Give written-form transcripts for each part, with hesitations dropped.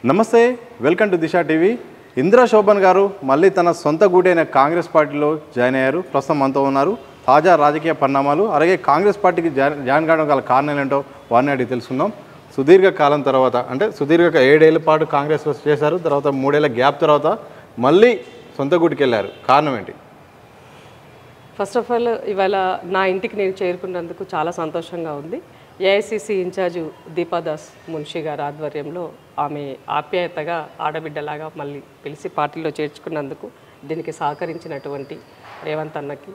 నమస్తే, welcome to Disha TV. Indira Shobhan గారు మళ్ళీ తన సొంత గూడైన కాంగ్రెస్ పార్టీలో జాయిన్ అయ్యారు. ప్రస్తుతం మనతో ఉన్నారు. తాజా రాజకీయ పరిణామాలు అలాగే కాంగ్రెస్ పార్టీకి జాయిన్ కావడం గల కారణాలు ఏంటో వారిని అడిగి తెలుసుకుందాం. సుదీర్ఘ కాలం తర్వాత అంటే సుదీర్ఘ 7 ఏళ్ల పాటు కాంగ్రెస్లో చేశారు. తర్వాత 3 ఏళ్ల గ్యాప్ తర్వాత మళ్ళీ సొంత గూటికి వెళ్ళారు. కారణం ఏంటి? ఫస్ట్ ఆఫ్ ఆల్ ఇవాళ నా ఇంటికి నేను చేరుకున్నందుకు చాలా సంతోషంగా ఉంది. ఏఐసిసి ఇన్ఛార్జు దీపాదాస్ మున్షి గారి ఆధ్వర్యంలో ఆమె ఆప్యాయతగా ఆడబిడ్డలాగా మళ్ళీ పిలిచి పార్టీలో చేర్చుకున్నందుకు దీనికి సహకరించినటువంటి రేవంత్ అన్నకి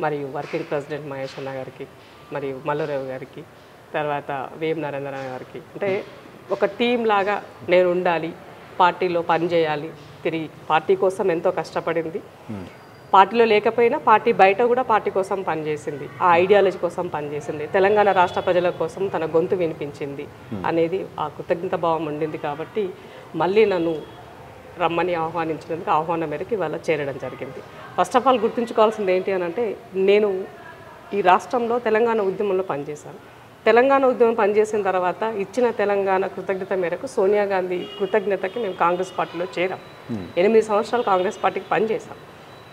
మరియు వర్కింగ్ ప్రెసిడెంట్ మహేష్ అన్న గారికి మరియు మల్లురావు గారికి తర్వాత వేం నరేంద్ర గారికి అంటే ఒక టీం లాగా నేను ఉండాలి, పార్టీలో పనిచేయాలి, తిరిగి పార్టీ కోసం ఎంతో కష్టపడింది. పార్టీలో లేకపోయినా పార్టీ బయట కూడా పార్టీ కోసం పనిచేసింది, ఆ ఐడియాలజీ కోసం పనిచేసింది, తెలంగాణ రాష్ట్ర ప్రజల కోసం తన గొంతు వినిపించింది అనేది ఆ కృతజ్ఞత భావం ఉండింది. కాబట్టి మళ్ళీ నన్ను రమ్మని ఆహ్వానించినందుకు ఆహ్వానం మేరకు ఇవాళ చేరడం జరిగింది. ఫస్ట్ ఆఫ్ ఆల్ గుర్తుంచుకోవాల్సింది ఏంటి అని అంటే, నేను ఈ రాష్ట్రంలో తెలంగాణ ఉద్యమంలో పనిచేశాను. తెలంగాణ ఉద్యమం పనిచేసిన తర్వాత ఇచ్చిన తెలంగాణ కృతజ్ఞత మేరకు సోనియా గాంధీ కృతజ్ఞతకి మేము కాంగ్రెస్ పార్టీలో చేరాం. 8 సంవత్సరాలు కాంగ్రెస్ పార్టీకి పనిచేశాం.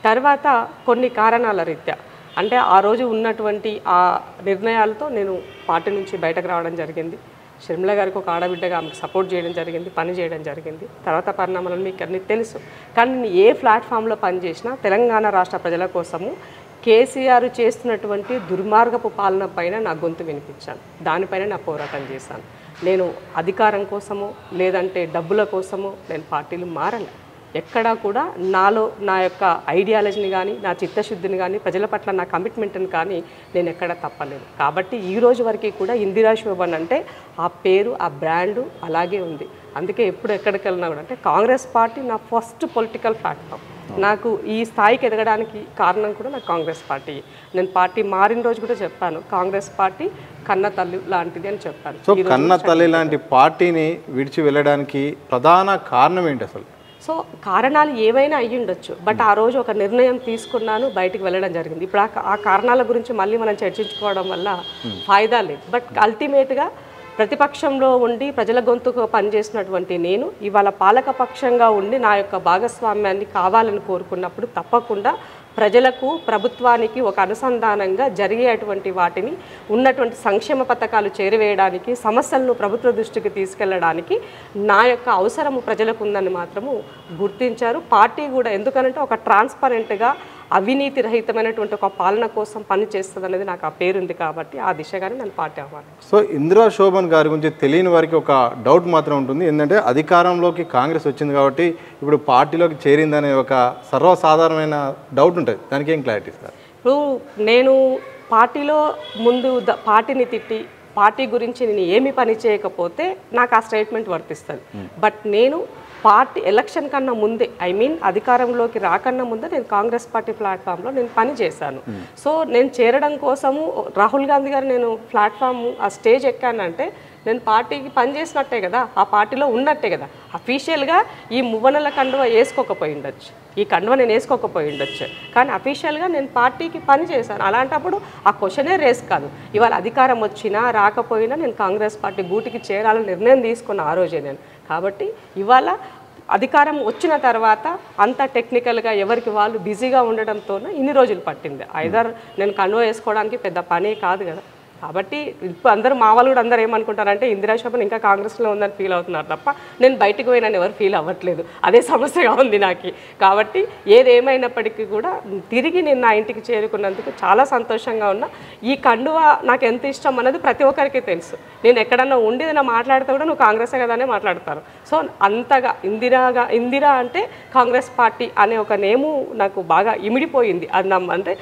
తర్వాత కొన్ని కారణాల రీత్యా అంటే ఆ రోజు ఉన్నటువంటి ఆ నిర్ణయాలతో నేను పార్టీ నుంచి బయటకు రావడం జరిగింది. షర్మిల గారికి ఒక ఆడబిడ్డగా ఆమెకు సపోర్ట్ చేయడం జరిగింది, పని చేయడం జరిగింది. తర్వాత పరిణామాలను మీకు అన్నీ తెలుసు. కానీ నేను ఏ ప్లాట్ఫామ్లో పనిచేసినా తెలంగాణ రాష్ట్ర ప్రజల కోసము కేసీఆర్ చేస్తున్నటువంటి దుర్మార్గపు పాలన పైన నా గొంతు వినిపించాను, దానిపైన నా పోరాటం చేశాను. నేను అధికారం కోసమో లేదంటే డబ్బుల కోసమో నేను పార్టీలు మారలే. ఎక్కడా కూడా నాలో నా యొక్క ఐడియాలజీని కానీ నా చిత్తశుద్ధిని కానీ ప్రజల పట్ల నా కమిట్మెంట్ని కానీ నేను ఎక్కడా తప్పలేదు. కాబట్టి ఈ రోజు వరకు కూడా ఇందిరా శోభన్ అంటే ఆ పేరు, ఆ బ్రాండు అలాగే ఉంది. అందుకే ఎప్పుడు ఎక్కడికి వెళ్ళినా కూడా అంటే కాంగ్రెస్ పార్టీ నా ఫస్ట్ పొలిటికల్ ప్లాట్ఫామ్. నాకు ఈ స్థాయికి ఎదగడానికి కారణం కూడా నాకు కాంగ్రెస్ పార్టీ. నేను పార్టీ మారిన రోజు కూడా చెప్పాను, కాంగ్రెస్ పార్టీ కన్న తల్లి లాంటిది అని చెప్పాను. సో కన్న తల్లి లాంటి పార్టీని విడిచి వెళ్ళడానికి ప్రధాన కారణం ఏంటి అసలు? సో కారణాలు ఏవైనా అయ్యి ఉండొచ్చు, బట్ ఆ రోజు ఒక నిర్ణయం తీసుకున్నాను, బయటికి వెళ్ళడం జరిగింది. ఇప్పుడు ఆ కారణాల గురించి మళ్ళీ మనం చర్చించుకోవడం వల్ల ఫాయిదా లేదు. బట్ అల్టిమేట్గా ప్రతిపక్షంలో ఉండి ప్రజల గొంతుకు పనిచేసినటువంటి నేను ఇవాళ పాలకపక్షంగా ఉండి నా యొక్క భాగస్వామ్యాన్ని కావాలని కోరుకున్నప్పుడు తప్పకుండా ప్రజలకు, ప్రభుత్వానికి ఒక అనుసంధానంగా జరిగేటువంటి వాటిని ఉన్నటువంటి సంక్షేమ పథకాలు చేరవేయడానికి, సమస్యలను ప్రభుత్వ దృష్టికి తీసుకెళ్లడానికి నా యొక్క అవసరము ప్రజలకు ఉందని మాత్రము గుర్తించారు. పార్టీ కూడా ఎందుకనంటే ఒక ట్రాన్స్పరెంట్గా అవినీతి రహితమైనటువంటి ఒక పాలన కోసం పనిచేస్తుంది అనేది నాకు ఆ పేరుంది. కాబట్టి ఆ దిశగానే నేను పార్టీ అవ్వాలి. సో ఇందిరా శోభన్ గారి గురించి తెలియని వారికి ఒక డౌట్ మాత్రం ఉంటుంది. ఏంటంటే అధికారంలోకి కాంగ్రెస్ వచ్చింది కాబట్టి ఇప్పుడు పార్టీలోకి చేరిందనే ఒక సర్వసాధారణమైన డౌట్ ఉంటుంది. దానికి ఏం క్లారిటీ ఇస్తారు? ఇప్పుడు నేను పార్టీలో ముందు పార్టీని తిట్టి పార్టీ గురించి నేను ఏమి పని చేయకపోతే నాకు ఆ స్టేట్మెంట్ వర్తిస్తుంది. బట్ నేను పార్టీ ఎలక్షన్ కన్నా ముందే అధికారంలోకి రాకన్నా ముందే నేను కాంగ్రెస్ పార్టీ ప్లాట్ఫామ్లో నేను పని చేశాను. సో నేను చేరడం కోసము రాహుల్ గాంధీ గారు నేను ప్లాట్ఫామ్ ఆ స్టేజ్ ఎక్కానంటే నేను పార్టీకి పనిచేసినట్టే కదా, ఆ పార్టీలో ఉన్నట్టే కదా. అఫీషియల్గా ఈ మువ్వనెల కండువ వేసుకోకపోయి ఉండొచ్చు, ఈ కండువ నేను వేసుకోకపోయి ఉండొచ్చు, కానీ అఫీషియల్గా నేను పార్టీకి పని చేశాను. అలాంటప్పుడు ఆ క్వశ్చనే రేస్ కాదు. ఇవాళ అధికారం వచ్చినా రాకపోయినా నేను కాంగ్రెస్ పార్టీ గూటికి చేరాలని నిర్ణయం తీసుకున్న ఆ రోజే నేను. కాబట్టి ఇవాళ అధికారం వచ్చిన తర్వాత అంత టెక్నికల్గా ఎవరికి వాళ్ళు బిజీగా ఉండడంతో ఇన్ని రోజులు పట్టింది. ఐదర్ నేను కండువ వేసుకోవడానికి పెద్ద పనే కాదు కదా. కాబట్టి ఇప్పుడు అందరూ మా వాళ్ళు కూడా అందరూ ఏమనుకుంటారంటే ఇందిరా శోభన్ ఇంకా కాంగ్రెస్లో ఉందని ఫీల్ అవుతున్నారు తప్ప నేను బయటకు పోయినని ఎవరు ఫీల్ అవ్వట్లేదు. అదే సమస్యగా ఉంది నాకు. కాబట్టి ఏదేమైనప్పటికీ కూడా తిరిగి నేను నా ఇంటికి చేరుకున్నందుకు చాలా సంతోషంగా ఉన్నా. ఈ కండువ నాకు ఎంత ఇష్టం అన్నది ప్రతి ఒక్కరికి తెలుసు. నేను ఎక్కడన్నా ఉండి ఏదైనా మాట్లాడితే కూడా నువ్వు కాంగ్రెసే కదానే మాట్లాడతారు. సో అంతగా ఇందిరా అంటే కాంగ్రెస్ పార్టీ అనే ఒక నేము నాకు బాగా ఇమిడిపోయింది. అది అంటే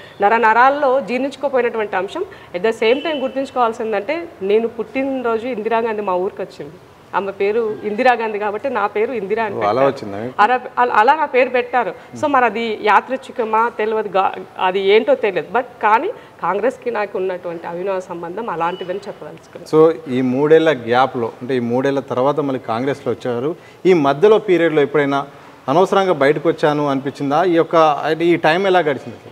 నరాల్లో జీర్ణించుకోపోయినటువంటి అంశం. అట్ ద సేమ్ టైం గుర్తుంచుకోవాల్సిందంటే నేను పుట్టినరోజు ఇందిరాగాంధీ మా ఊరికి వచ్చింది. ఆమె పేరు ఇందిరాగాంధీ కాబట్టి నా పేరు ఇందిరా అని అలా నా పేరు పెట్టారు. సో మరి అది యాదృచ్ఛికమా తెలియదు, అది ఏంటో తెలియదు. బట్ కానీ కాంగ్రెస్కి నాకు ఉన్నటువంటి అవినవ సంబంధం అలాంటిదని చెప్పదలుచుకున్నాను. సో ఈ 3 ఏళ్ల గ్యాప్లో అంటే ఈ 3 ఏళ్ల తర్వాత మళ్ళీ కాంగ్రెస్లో వచ్చారు. ఈ మధ్యలో పీరియడ్లో ఎప్పుడైనా అనవసరంగా బయటకు వచ్చాను అనిపించిందా? ఈ టైం ఎలా గడిచింది?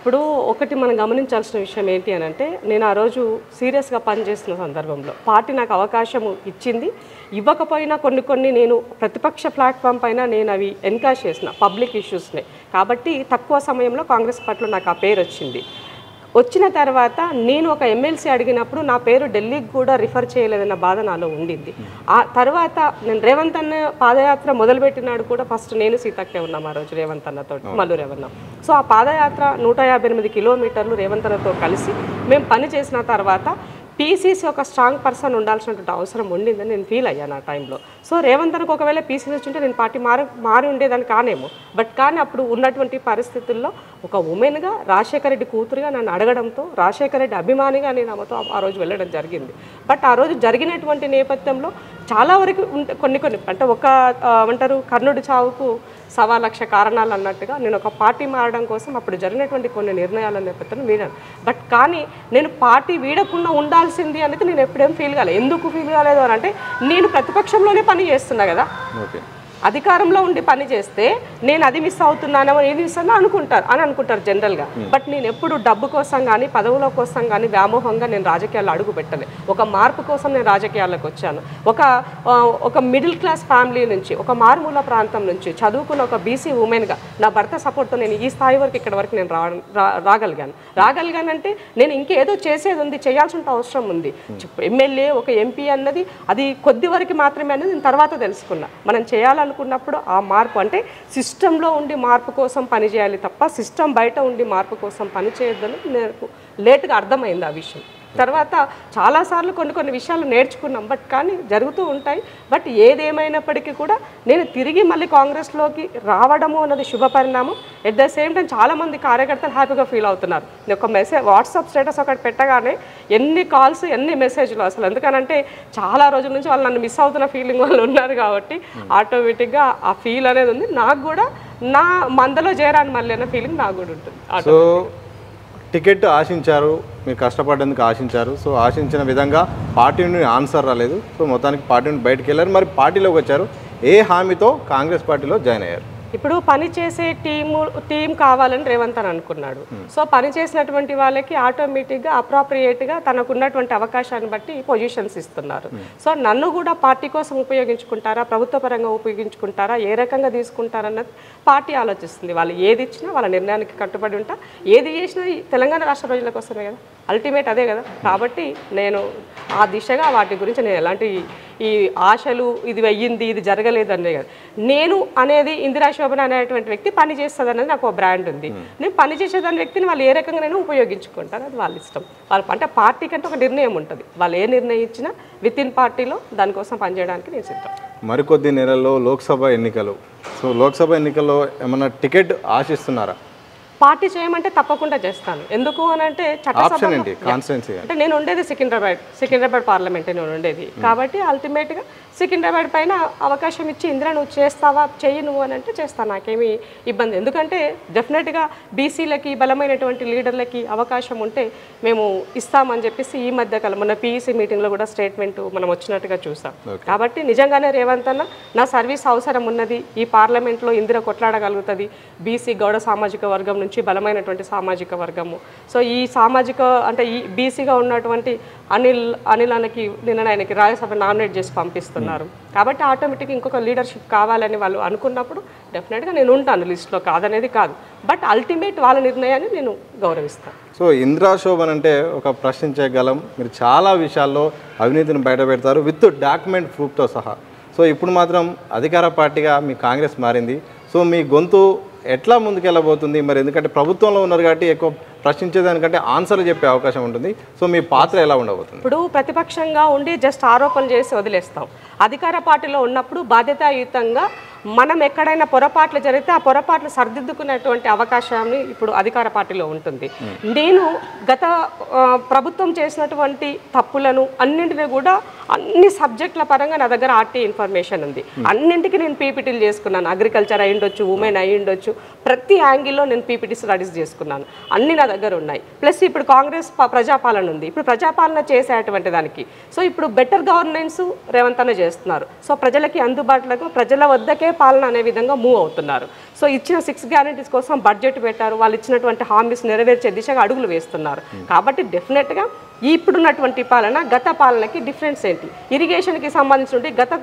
ఇప్పుడు ఒకటి మనం గమనించాల్సిన విషయం ఏంటి అని అంటే, నేను ఆ రోజు సీరియస్గా పనిచేస్తున్న సందర్భంలో పార్టీ నాకు అవకాశం ఇచ్చింది. ఇవ్వకపోయినా కొన్ని నేను ప్రతిపక్ష ప్లాట్ఫామ్ పైన నేను అవి ఎన్కాష్ చేసిన పబ్లిక్ ఇష్యూస్ని. కాబట్టి తక్కువ సమయంలో కాంగ్రెస్ పార్టీలో నాకు ఆ పేరు వచ్చింది. వచ్చిన తర్వాత నేను ఒక ఎమ్మెల్సీ అడిగినప్పుడు నా పేరు ఢిల్లీకి కూడా రిఫర్ చేయలేదన్న బాధ నాలో ఉండింది. ఆ తర్వాత నేను రేవంత్ అన్న పాదయాత్ర మొదలుపెట్టినాడు కూడా ఫస్ట్ నేను సీతక్కే ఉన్నాం ఆ రోజు రేవంత్ అన్నతో మల్లు రేవన్న. సో ఆ పాదయాత్ర 158 కిలోమీటర్లు రేవంత్ అన్నతో కలిసి మేము పని చేసిన తర్వాత పీసీసీ ఒక స్ట్రాంగ్ పర్సన్ ఉండాల్సినటువంటి అవసరం ఉండిందని నేను ఫీల్ అయ్యాను ఆ టైంలో. సో రేవంత్ అన్నకు ఒకవేళ పీసీసీ వచ్చింటే నేను పార్టీ మారి ఉండేదాన్ని కానేమో. కానీ అప్పుడు ఉన్నటువంటి పరిస్థితుల్లో ఒక ఉమెన్గా రాజశేఖర రెడ్డి కూతురుగా నన్ను అడగడంతో రాజశేఖర రెడ్డి అభిమానిగా నేను ఆమెతో ఆ రోజు వెళ్ళడం జరిగింది. బట్ ఆ రోజు జరిగినటువంటి నేపథ్యంలో చాలా వరకు కొన్ని అంటే ఒక అంటారు కర్ణుడి చావుకు 1,00,000 కారణాలు అన్నట్టుగా నేను ఒక పార్టీ మారడం కోసం అప్పుడు జరిగినటువంటి కొన్ని నిర్ణయాల నేపథ్యంలో వీడాను. కానీ నేను పార్టీ వీడకుండా ఉండాల్సింది అనేది నేను ఎప్పుడేం ఫీల్ కాలేదు. ఎందుకు ఫీల్ కాలేదు అని అంటే, నేను ప్రతిపక్షంలోనే పని చేస్తున్నా కదా, అధికారంలో ఉండి పని చేస్తే నేను అది మిస్ అవుతున్నానేమో ఏది మిస్ అని అనుకుంటారు జనరల్గా. బట్ నేను ఎప్పుడు డబ్బు కోసం కానీ పదవుల కోసం కానీ వ్యామోహంగా నేను రాజకీయాల్లో అడుగు పెట్టలే. ఒక మార్పు కోసం నేను రాజకీయాల్లోకి వచ్చాను. ఒక మిడిల్ క్లాస్ ఫ్యామిలీ నుంచి, ఒక మారుమూల ప్రాంతం నుంచి చదువుకున్న ఒక బీసీ ఉమెన్గా నా భర్త సపోర్ట్తో నేను ఈ స్థాయి వరకు ఇక్కడ వరకు నేను రాగలిగానంటే నేను ఇంకేదో చేసేది ఉంది, చేయాల్సిన అవసరం ఉంది. ఎమ్మెల్యే ఒక ఎంపీ అన్నది అది కొద్ది వరకు మాత్రమే అనేది నేను తర్వాత తెలుసుకున్నా. మనం చేయాలనుకున్నప్పుడు ఆ మార్పు అంటే సిస్టంలో ఉండి మార్పు కోసం పనిచేయాలి తప్ప సిస్టమ్ బయట ఉండి మార్పు కోసం పని చేయొద్దని నాకు లేట్గా అర్థమైంది ఆ విషయం. తర్వాత చాలాసార్లు కొన్ని విషయాలు నేర్చుకున్నాం. కానీ జరుగుతూ ఉంటాయి. బట్ ఏదేమైనప్పటికీ కూడా నేను తిరిగి మళ్ళీ కాంగ్రెస్లోకి రావడము అన్నది శుభ పరిణామం. ఎట్ ద సేమ్ టైం చాలామంది కార్యకర్తలు హ్యాపీగా ఫీల్ అవుతున్నారు. నేను ఒక వాట్సాప్ స్టేటస్ ఒకటి పెట్టగానే ఎన్ని కాల్స్ ఎన్ని మెసేజ్లు అసలు. ఎందుకనంటే చాలా రోజుల నుంచి వాళ్ళు నన్ను మిస్ అవుతున్న ఫీలింగ్ వాళ్ళు ఉన్నారు కాబట్టి ఆటోమేటిక్గా ఆ ఫీల్ అనేది ఉంది. నాకు కూడా నా మందలో చేరాను మళ్ళీ అన్న ఫీలింగ్ నాకు కూడా ఉంటుంది. సో టికెట్ ఆశించారు, మీరు కష్టపడేందుకు ఆశించారు. సో ఆశించిన విధంగా పార్టీ నుండి ఆన్సర్ రాలేదు. సో మొత్తానికి పార్టీ నుండి బయటకు వెళ్ళారు. మరి పార్టీలోకి వచ్చారు. ఏ హామీతో కాంగ్రెస్ పార్టీలో జాయిన్ అయ్యారు? ఇప్పుడు పని చేసే టీం కావాలని రేవంత్ అని అనుకున్నాడు. సో పని చేసినటువంటి వాళ్ళకి ఆటోమేటిక్గా అప్రాప్రియేట్గా తనకున్నటువంటి అవకాశాన్ని బట్టి పొజిషన్స్ ఇస్తున్నారు. సో నన్ను కూడా పార్టీ కోసం ఉపయోగించుకుంటారా, ప్రభుత్వ పరంగా ఉపయోగించుకుంటారా, ఏ రకంగా తీసుకుంటారన్నది పార్టీ ఆలోచిస్తుంది. వాళ్ళు ఏది ఇచ్చినా వాళ్ళ నిర్ణయానికి కట్టుబడి ఉంటా. ఏది చేసినా తెలంగాణ రాష్ట్ర ప్రజల కోసమే కదా, అల్టిమేట్ అదే కదా. కాబట్టి నేను ఆ దిశగా వాటి గురించి నేను ఎలాంటి ఈ ఆశలు ఇది అయ్యింది ఇది జరగలేదు అనే కదా. నేను అనేది ఇందిరా శోభన అనేటువంటి వ్యక్తి పని చేస్తుంది అనేది నాకు ఒక బ్రాండ్ ఉంది. నేను పని చేసేదాని వ్యక్తిని వాళ్ళు ఏ రకంగా నేను ఉపయోగించుకుంటాను, అది వాళ్ళ ఇష్టం. వాళ్ళ అంటే పార్టీ కంటే ఒక నిర్ణయం ఉంటుంది. వాళ్ళు ఏ నిర్ణయం ఇచ్చినా విత్ ఇన్ పార్టీలో దానికోసం పనిచేయడానికి నేను సిద్ధం. మరికొద్ది నెలల్లో లోక్సభ ఎన్నికలు. సో లోక్సభ ఎన్నికల్లో ఏమన్నా టికెట్ ఆశిస్తున్నారా? పార్టీ చేయమంటే తప్పకుండా చేస్తాను. ఎందుకు అని అంటే చట్టసభ అంటే నేను ఉండేది సికింద్రాబాద్ పార్లమెంట్ నేను ఉండేది కాబట్టి అల్టిమేట్గా సికింద్రాబాద్ పైన అవకాశం ఇచ్చి ఇందిరా నువ్వు చేస్తావా చెయ్యి నువ్వు అని అంటే చేస్తాను, నాకేమీ ఇబ్బంది. ఎందుకంటే డెఫినెట్గా బీసీలకి బలమైనటువంటి లీడర్లకి అవకాశం ఉంటే మేము ఇస్తామని చెప్పేసి ఈ మధ్య కాలం మన పీఈసీ మీటింగ్లో కూడా స్టేట్మెంట్ మనం వచ్చినట్టుగా చూసాం. కాబట్టి నిజంగానే రేవంత్ అన్న నా సర్వీస్ అవసరం ఉన్నది, ఈ పార్లమెంట్లో ఇందిరా కొట్లాడగలుగుతుంది, బీసీ గౌడ సామాజిక వర్గం నుంచి బలమైనటువంటి సామాజిక వర్గము. సో ఈ సామాజిక అంటే ఈ బీసీగా ఉన్నటువంటి అనిల్ అన్నకి నిన్న ఆయనకి రాజ్యసభ నామినేట్ చేసి పంపిస్తున్నారు. కాబట్టి ఆటోమేటిక్గా ఇంకొక లీడర్షిప్ కావాలని వాళ్ళు అనుకున్నప్పుడు డెఫినెట్గా నేను ఉంటాను లిస్ట్లో, కాదనేది కాదు. బట్ అల్టిమేట్ వాళ్ళ నిర్ణయాన్ని నేను గౌరవిస్తాను. సో ఇందిరా శోభన్ అంటే ఒక ప్రశ్నించగలం, మీరు చాలా విషయాల్లో అవినీతిని బయటపెడతారు విత్ డాక్యుమెంట్ ప్రూఫ్తో సహా. సో ఇప్పుడు మాత్రం అధికార పార్టీగా మీ కాంగ్రెస్ మారింది. సో మీ గొంతు ఎట్లా ముందుకెళ్ళబోతుంది మరి? ఎందుకంటే ప్రభుత్వంలో ఉన్నారు కాబట్టి ఎక్కువ ప్రశ్నించేదానికంటే ఆన్సర్లు చెప్పే అవకాశం ఉంటుంది. సో మీ పాత్ర ఎలా ఉండబోతుంది? ఇప్పుడు ప్రతిపక్షంగా ఉండి జస్ట్ ఆరోపణలు చేసి వదిలేస్తాం. అధికార పార్టీలో ఉన్నప్పుడు బాధ్యతాయుతంగా మనం ఎక్కడైనా పొరపాట్లు జరిగితే ఆ పొరపాట్లు సరిదిద్దుకునేటువంటి అవకాశాన్ని ఇప్పుడు అధికార పార్టీలో ఉంటుంది. నేను గత ప్రభుత్వం చేసినటువంటి తప్పులను అన్నింటినీ కూడా అన్ని సబ్జెక్టుల పరంగా నా దగ్గర ఆర్టీ ఇన్ఫర్మేషన్ ఉంది. అన్నింటికి నేను పీపీటీలు చేసుకున్నాను. అగ్రికల్చర్ అయ్యుండొచ్చు, ఉమెన్ అయ్యుండొచ్చు, ప్రతి యాంగిల్లో నేను పీపీటీ స్టడీస్ చేసుకున్నాను. అన్ని నా దగ్గర ఉన్నాయి. ప్లస్ ఇప్పుడు కాంగ్రెస్ ప్రజాపాలన ఉంది. ఇప్పుడు ప్రజాపాలన చేసేటువంటి దానికి సో ఇప్పుడు బెటర్ గవర్నెన్స్ రేవంత్ అన్న చేస్తున్నారు. సో ప్రజలకి అందుబాటులో ప్రజల వద్దకే పాలన అనే విధంగా మూవ్ అవుతున్నారు. సో ఇచ్చిన 6 గ్యారెంటీస్ కోసం బడ్జెట్ పెట్టారు. వాళ్ళు ఇచ్చినటువంటి హామీస్ నెరవేర్చే దిశగా అడుగులు వేస్తున్నారు. కాబట్టి డెఫినెట్గా ఇప్పుడున్నటువంటి పాలన గత పాలనకి డిఫరెన్స్ ఏంటి? ఇరిగేషన్కి సంబంధించి గత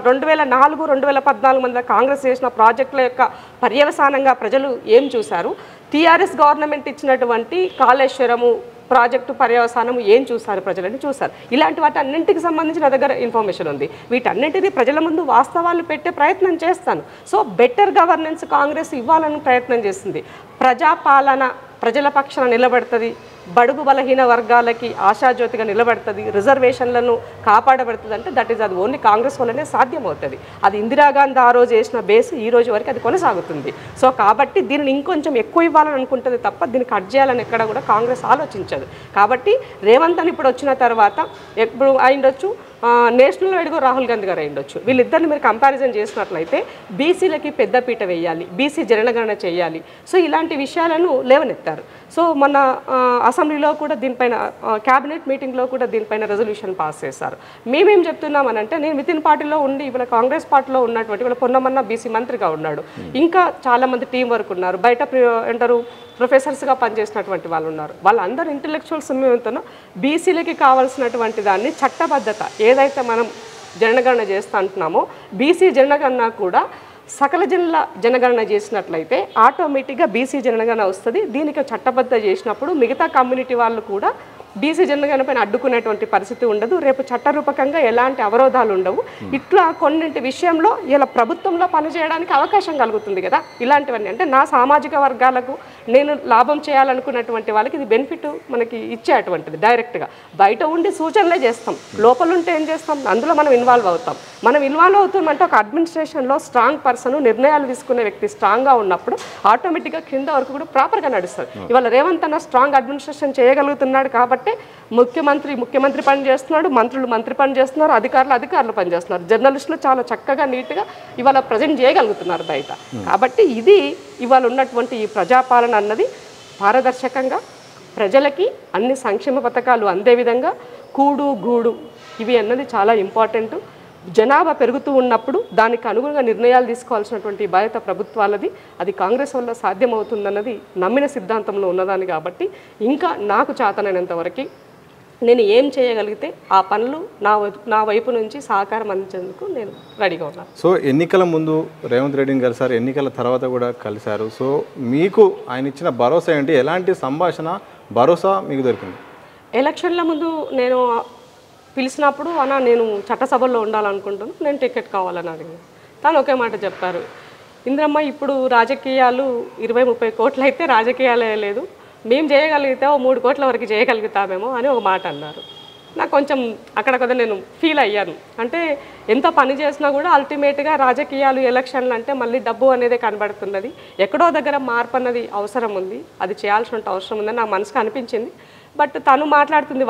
2004-2014 మధ్య కాంగ్రెస్ చేసిన ప్రాజెక్టుల యొక్క పర్యవసానంగా ప్రజలు ఏం చూశారు? టీఆర్ఎస్ గవర్నమెంట్ ఇచ్చినటువంటి కాళేశ్వరము ప్రాజెక్టు పర్యవసానం ఏం చూశారు? ప్రజలని చూశారు. ఇలాంటి వాటి అన్నింటికి సంబంధించి నా దగ్గర ఇన్ఫర్మేషన్ ఉంది. వీటన్నింటినీ ప్రజల ముందు వాస్తవాలు పెట్టే ప్రయత్నం చేస్తాను. సో బెటర్ గవర్నెన్స్ కాంగ్రెస్ ఇవ్వాలని ప్రయత్నం చేస్తుంది. ప్రజాపాలన ప్రజల పక్షాన నిలబడుతుంది. బడుగు బలహీన వర్గాలకి ఆశాజ్యోతిగా నిలబడుతుంది. రిజర్వేషన్లను కాపాడబడుతుంది. అంటే అది ఓన్లీ కాంగ్రెస్ వల్లనే సాధ్యమవుతుంది. అది ఇందిరాగాంధీ ఆ రోజు వేసిన బేస్ ఈ రోజు వరకు అది కొనసాగుతుంది. సో కాబట్టి దీనిని ఇంకొంచెం ఎక్కువ ఇవ్వాలని అనుకుంటుంది తప్ప దీన్ని కట్ చేయాలని ఎక్కడ కూడా కాంగ్రెస్ ఆలోచించదు. కాబట్టి రేవంత్ అని ఇప్పుడు వచ్చిన తర్వాత ఎప్పుడు అయిండొచ్చు నేషనల్ వైడ్గా రాహుల్ గాంధీ గారు అయిండొచ్చు. వీళ్ళిద్దరిని మీరు కంపారిజన్ చేసినట్లయితే బీసీలకి పెద్దపీట వేయాలి, బీసీ జనగణన చేయాలి. సో ఇలాంటి విషయాలను లేవనెత్తారు. సో మొన్న అసెంబ్లీలో కూడా దీనిపైన క్యాబినెట్ మీటింగ్లో కూడా దీనిపైన రెజల్యూషన్ పాస్ చేశారు. మేమేం చెప్తున్నామనంటే నేను వితిన్ పార్టీలో ఉండి ఇవాళ కాంగ్రెస్ పార్టీలో ఉన్నటువంటి ఇవాళ పొన్నమన్న బీసీ మంత్రిగా ఉన్నాడు. ఇంకా చాలామంది టీం వర్క్ ఉన్నారు. బయట అంటారు ప్రొఫెసర్స్గా పనిచేసినటువంటి వాళ్ళు ఉన్నారు. వాళ్ళందరూ ఇంటెలెక్చువల్స్ మేమవుతున్నా బీసీలకి కావాల్సినటువంటి దాన్ని చట్టబద్ధత ఏదైతే మనం జనగణన చేస్తా అంటున్నామో బీసీ జనగణన కూడా సకల జనగణన చేసినట్లయితే ఆటోమేటిక్గా బీసీ జనగణన వస్తుంది. దీనికి చట్టబద్ధ చేసినప్పుడు మిగతా కమ్యూనిటీ వాళ్ళు కూడా బీసీ జనగణన పైన అడ్డుకునేటువంటి పరిస్థితి ఉండదు. రేపు చట్టరూపకంగా ఎలాంటి అవరోధాలు ఉండవు. ఇట్లా కొన్నింటి విషయంలో ఇలా ప్రభుత్వంలో పనిచేయడానికి అవకాశం కలుగుతుంది కదా. ఇలాంటివన్నీ అంటే నా సామాజిక వర్గాలకు నేను లాభం చేయాలనుకున్నటువంటి వాళ్ళకి ఇది బెనిఫిట్ మనకి ఇచ్చేటువంటిది. డైరెక్ట్గా బయట ఉండి సూచనలే చేస్తాం, లోపల ఉంటే ఏం చేస్తాం? అందులో మనం ఇన్వాల్వ్ అవుతాం. మనం ఇన్వాల్వ్ అవుతామంటే ఒక అడ్మినిస్ట్రేషన్లో స్ట్రాంగ్ పర్సన్ నిర్ణయాలు తీసుకునే వ్యక్తి స్ట్రాంగ్గా ఉన్నప్పుడు ఆటోమేటిక్గా కింద వరకు కూడా ప్రాపర్గా నడుస్తుంది. ఇవాళ రేవంత్ అన్న స్ట్రాంగ్ అడ్మినిస్ట్రేషన్ చేయగలుగుతున్నాడు కాబట్టి ముఖ్యమంత్రి పని చేస్తున్నాడు, మంత్రి పని చేస్తున్నారు, అధికారులు పని చేస్తున్నారు, జర్నలిస్టులు చాలా చక్కగా నీట్గా ఇవాళ ప్రజెంట్ చేయగలుగుతున్నారు బయట. కాబట్టి ఇది ఇవాళ ఉన్నటువంటి ఈ ప్రజాపాలన అన్నది పారదర్శకంగా ప్రజలకి అన్ని సంక్షేమ పథకాలు అందే విధంగా కూడు గూడు ఇవి అన్నది చాలా ఇంపార్టెంట్. జనాభా పెరుగుతూ ఉన్నప్పుడు దానికి అనుగుణంగా నిర్ణయాలు తీసుకోవాల్సినటువంటి బాధ్యత ప్రభుత్వాలది. అది కాంగ్రెస్ వల్ల సాధ్యమవుతుందన్నది నమ్మిన సిద్ధాంతంలో ఉన్నదాన్ని. కాబట్టి ఇంకా నాకు చేతనైనంత వరకు నేను ఏం చేయగలిగితే ఆ పనులు నా వైపు నుంచి సహకారం అందించేందుకు నేను రెడీగా ఉన్నాను. సో ఎన్నికల ముందు రేవంత్ రెడ్డిని కలిసారు, ఎన్నికల తర్వాత కూడా కలిశారు. సో మీకు ఆయన ఇచ్చిన భరోసా ఏంటి? ఎలాంటి సంభాషణ భరోసా మీకు దొరికింది? ఎలక్షన్ల ముందు నేను పిలిచినప్పుడు అన్న నేను చట్టసభల్లో ఉండాలనుకుంటున్నాను, నేను టికెట్ కావాలని అడిగాను. తను ఒకే మాట చెప్పారు, ఇంద్రమ్మ ఇప్పుడు రాజకీయాలు 20-30 కోట్లు అయితే రాజకీయాలే లేదు, మేము చేయగలిగితే 3 కోట్ల వరకు చేయగలుగుతామేమో అని ఒక మాట అన్నారు. నాకు కొంచెం అక్కడ కదా నేను ఫీల్ అయ్యాను. అంటే ఎంత పని చేసినా కూడా అల్టిమేట్గా రాజకీయాలు ఎలక్షన్లు అంటే మళ్ళీ డబ్బు అనేది కనబడుతున్నది. ఎక్కడో దగ్గర మార్పు అన్నది అవసరం ఉంది, అది చేయాల్సిన అవసరం ఉందని నా మనసుకు అనిపించింది. బట్ తను మాట్లాడుతుంది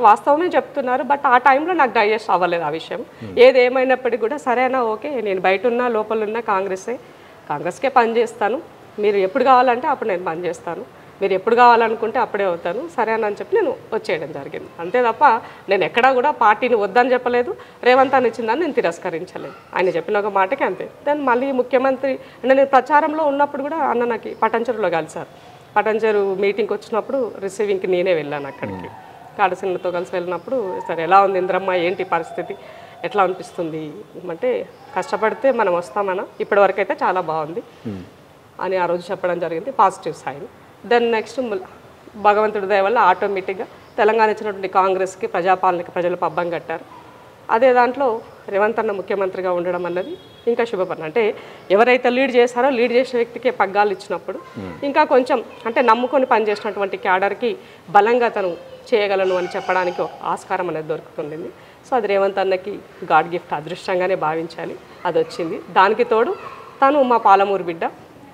వాస్తవమే చెప్తున్నారు. బట్ ఆ టైంలో నాకు డైజెస్ట్ అవ్వలేదు ఆ విషయం. ఏదేమైనప్పటికీ కూడా సరేనా ఓకే, నేను బయట ఉన్నా లోపల ఉన్నా కాంగ్రెస్కే పని చేస్తాను, మీరు ఎప్పుడు కావాలంటే అప్పుడు నేను పని చేస్తాను, మీరు ఎప్పుడు కావాలనుకుంటే అప్పుడే అవుతాను సరేనని చెప్పి నేను వచ్చేయడం జరిగింది. అంతే తప్ప నేను ఎక్కడా కూడా పార్టీని వద్దని చెప్పలేదు, రేవంత్ అని ఇచ్చిందని నేను తిరస్కరించలేదు. ఆయన చెప్పిన ఒక మాటకి అంతే. దాన్ని మళ్ళీ ముఖ్యమంత్రి అంటే నేను ప్రచారంలో ఉన్నప్పుడు కూడా అన్న నాకు పటంచెరులో కలిసారు. పటంచెరు మీటింగ్కి వచ్చినప్పుడు రిసీవింగ్కి నేనే వెళ్ళాను అక్కడికి. కాడసిన్లతో కలిసి వెళ్ళినప్పుడు సరే ఎలా ఉంది ఇంద్రమ్మ, ఏంటి పరిస్థితి, ఎట్లా అనిపిస్తుంది అంటే కష్టపడితే మనం వస్తామన్నా ఇప్పటివరకు అయితే చాలా బాగుంది అని ఆ రోజు చెప్పడం జరిగింది. Positive sign. దెన్ నెక్స్ట్ భగవంతుడి దయ వల్ల ఆటోమేటిక్గా తెలంగాణ ఇచ్చినటువంటి కాంగ్రెస్కి ప్రజాపాలనకి ప్రజలు పబ్బం కట్టారు. అదే దాంట్లో రేవంత్ అన్న ముఖ్యమంత్రిగా ఉండడం అన్నది ఇంకా శుభపరం. అంటే ఎవరైతే లీడ్ చేశారో లీడ్ చేసిన వ్యక్తికి పగ్గాలు ఇచ్చినప్పుడు ఇంకా కొంచెం అంటే నమ్ముకొని పనిచేసినటువంటి క్యాడర్కి బలంగా తను చేయగలను అని చెప్పడానికి ఒక ఆస్కారం అనేది దొరుకుతుండింది. సో అది రేవంత్ అన్నకి గాడ్ గిఫ్ట్, అదృష్టంగానే భావించాలి. అది వచ్చింది. దానికి తోడు తను మా పాలమూరు బిడ్డ,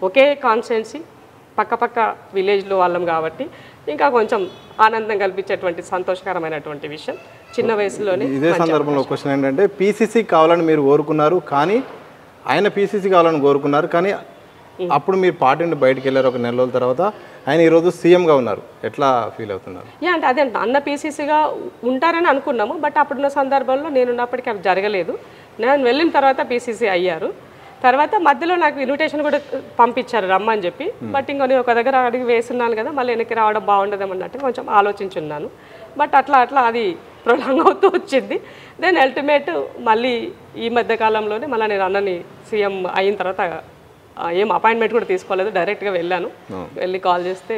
ఒకే కాన్స్టిట్యున్సీ, పక్క విలేజ్లో వాళ్ళం కాబట్టి ఇంకా కొంచెం ఆనందం కల్పించేటువంటి సంతోషకరమైనటువంటి విషయం చిన్న వయసులోనే. ఇదే సందర్భంలో క్వశ్చన్ ఏంటంటే పీసీసీ కావాలని మీరు కోరుకున్నారు, కానీ ఆయన పీసీసీ కావాలని కోరుకున్నారు, కానీ అప్పుడు మీరు పార్టీ నుండి బయటకు వెళ్ళారు ఒక నెల రోజుల తర్వాత, ఆయన ఈరోజు సీఎంగా ఉన్నారు, ఎట్లా ఫీల్ అవుతున్నారు? అంటే అదే అన్న పీసీసీగా ఉంటారని అనుకున్నాము, బట్ అప్పుడున్న సందర్భంలో నేనున్నప్పటికీ అవి జరగలేదు. నేను వెళ్ళిన తర్వాత పీసీసీ అయ్యారు. తర్వాత మధ్యలో నాకు ఇన్విటేషన్ కూడా పంపించారు రమ్మని చెప్పి, బట్ ఇంకా నేను ఒక దగ్గర అడిగి వేస్తున్నాను కదా, మళ్ళీ వెనక్కి రావడం బాగుండదేమన్నట్టు కొంచెం ఆలోచించున్నాను. బట్ అట్లా అది ప్రొలాంగ్ అవుతూ వచ్చింది. దెన్ అల్టిమేట్ మళ్ళీ ఈ మధ్యకాలంలోనే మళ్ళీ నేను అన్నని సీఎం అయిన తర్వాత ఏం అపాయింట్మెంట్ కూడా తీసుకోలేదు, డైరెక్ట్గా వెళ్ళాను. వెళ్ళి కాల్ చేస్తే